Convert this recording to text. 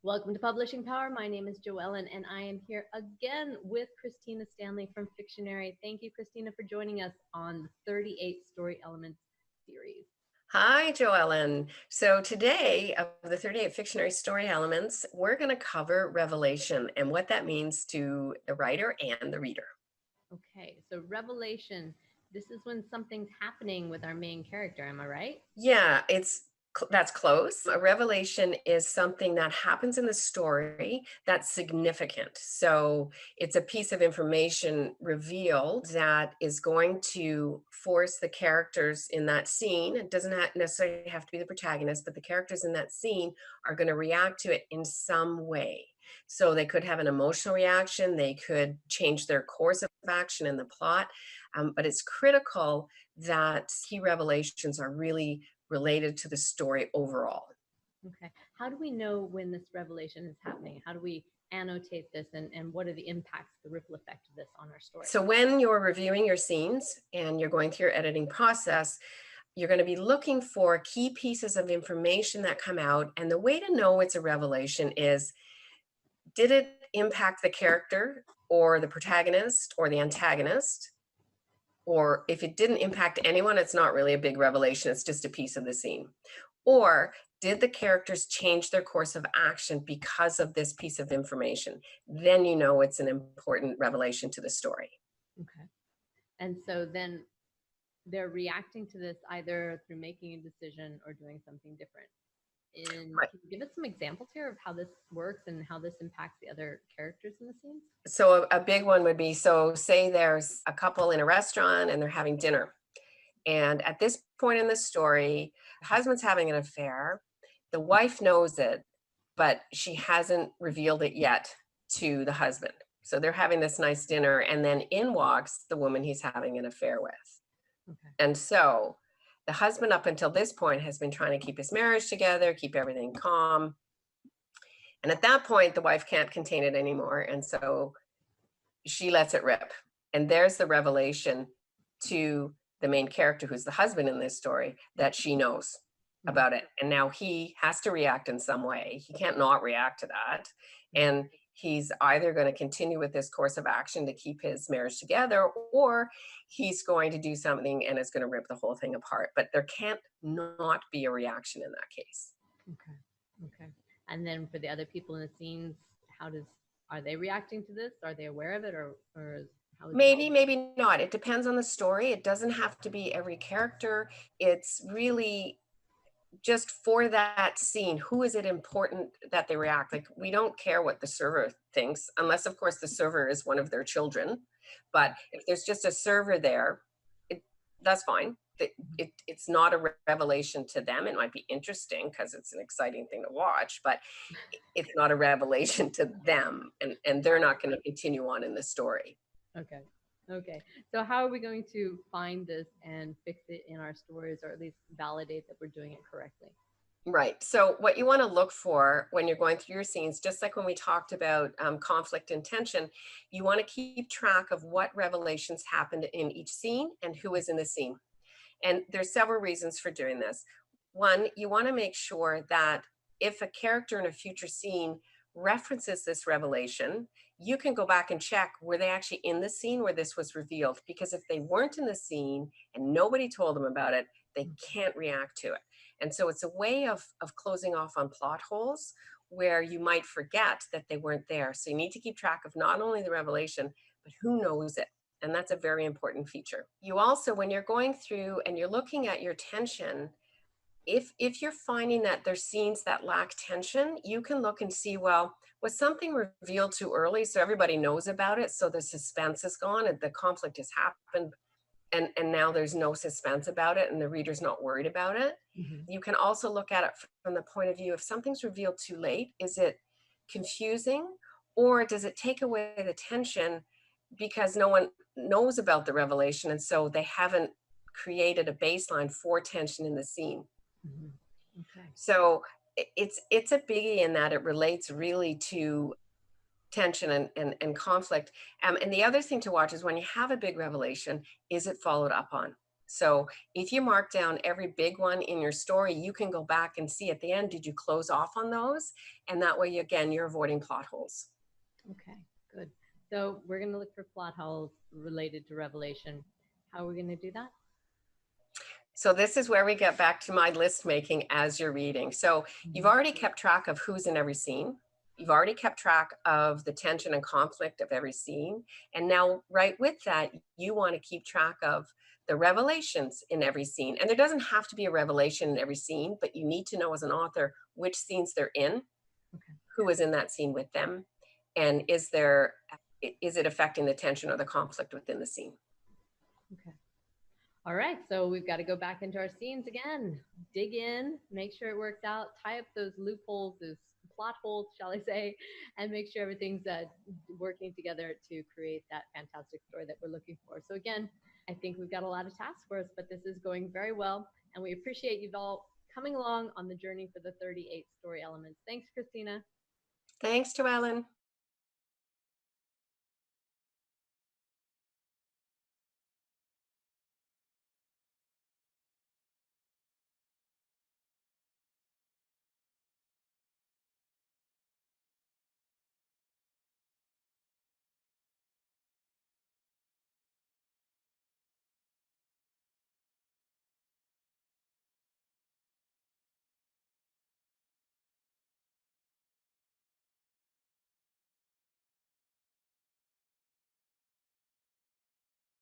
Welcome to Publishing Power. My name is Joellen, and I am here again with Christina Stanley from Fictionary. Thank you, Christina, for joining us on the 38 Story Elements series. Hi, Joellen. So today, of the 38 Fictionary Story Elements, we're going to cover revelation and what that means to the writer and the reader. Okay, so revelation. This is when something's happening with our main character. Am I right? Yeah, that's close. A revelation is something that happens in the story that's significant. So it's a piece of information revealed that is going to force the characters in that scene. It doesn't necessarily have to be the protagonist, but the characters in that scene are going to react to it in some way. So they could have an emotional reaction, they could change their course of action in the plot, but it's critical that key revelations are really related to the story overall. Okay. How do we know when this revelation is happening? How do we annotate this, and what are the impacts, the ripple effect of this on our story? So when you're reviewing your scenes and you're going through your editing process, you're going to be looking for key pieces of information that come out. And the way to know it's a revelation is, did it impact the character or the protagonist or the antagonist? Or if it didn't impact anyone, it's not really a big revelation, it's just a piece of the scene. Or did the characters change their course of action because of this piece of information? Then you know it's an important revelation to the story. Okay. And so then they're reacting to this either through making a decision or doing something different. And Right. can you give us some examples here of how this works and how this impacts the other characters in the scenes? So a big one would be, so say there's a couple in a restaurant and they're having dinner. And at this point in the story, the husband's having an affair. The wife knows it, but she hasn't revealed it yet to the husband. So they're having this nice dinner, and then in walks the woman he's having an affair with. Okay. And so the husband, up until this point, has been trying to keep his marriage together, keep everything calm. And at that point, the wife can't contain it anymore. And so she lets it rip. And there's the revelation to the main character, who's the husband in this story, that she knows about it. And now he has to react in some way. He can't not react to that. And he's either going to continue with this course of action to keep his marriage together, or he's going to do something and it's going to rip the whole thing apart. But there can't not be a reaction in that case. Okay. Okay. And then for the other people in the scenes, are they reacting to this? Are they aware of it, or how is Maybe, maybe not. It depends on the story. It doesn't have to be every character. It's really just for that scene, who is it important that they react? Like, we don't care what the server thinks, unless, of course, the server is one of their children. But if there's just a server there, that's fine. It's not a revelation to them. It might be interesting because it's an exciting thing to watch, but it's not a revelation to them, and they're not going to continue on in the story. Okay. Okay. So how are we going to find this and fix it in our stories, or at least validate that we're doing it correctly? Right. So what you want to look for when you're going through your scenes, just like when we talked about conflict and tension, you want to keep track of what revelations happened in each scene and who is in the scene. And there's several reasons for doing this. One, you want to make sure that if a character in a future scene references this revelation, you can go back and check, were they actually in the scene where this was revealed? Because if they weren't in the scene and nobody told them about it, they can't react to it. And so it's a way of closing off on plot holes where you might forget that they weren't there. So you need to keep track of not only the revelation, but who knows it. And that's a very important feature. You also, when you're going through and you're looking at your tension, if you're finding that there's scenes that lack tension, you can look and see, well, was something revealed too early so everybody knows about it, so the suspense is gone and the conflict has happened, and now there's no suspense about it and the reader's not worried about it. You can also look at it from the point of view, if something's revealed too late, is it confusing, or does it take away the tension because no one knows about the revelation, and so they haven't created a baseline for tension in the scene. Okay. So it's a biggie in that it relates really to tension and conflict. And the other thing to watch is when you have a big revelation, is it followed up on? So if you mark down every big one in your story, you can go back and see at the end, did you close off on those? And that way, again, you're avoiding plot holes. Okay, good. So we're going to look for plot holes related to Revelation. How are we going to do that? So this is where we get back to my list making as you're reading. So you've already kept track of who's in every scene. You've already kept track of the tension and conflict of every scene. And now right with that, you want to keep track of the revelations in every scene. And there doesn't have to be a revelation in every scene, but you need to know as an author which scenes they're in, Okay. who is in that scene with them, and is it affecting the tension or the conflict within the scene. Okay. All right, so we've got to go back into our scenes again, dig in, make sure it works out, tie up those loopholes, those plot holes, shall I say, and make sure everything's working together to create that fantastic story that we're looking for. So again, I think we've got a lot of tasks for us, but this is going very well, and we appreciate you all coming along on the journey for the 38 story elements. Thanks, Christina. Thanks, Joellen.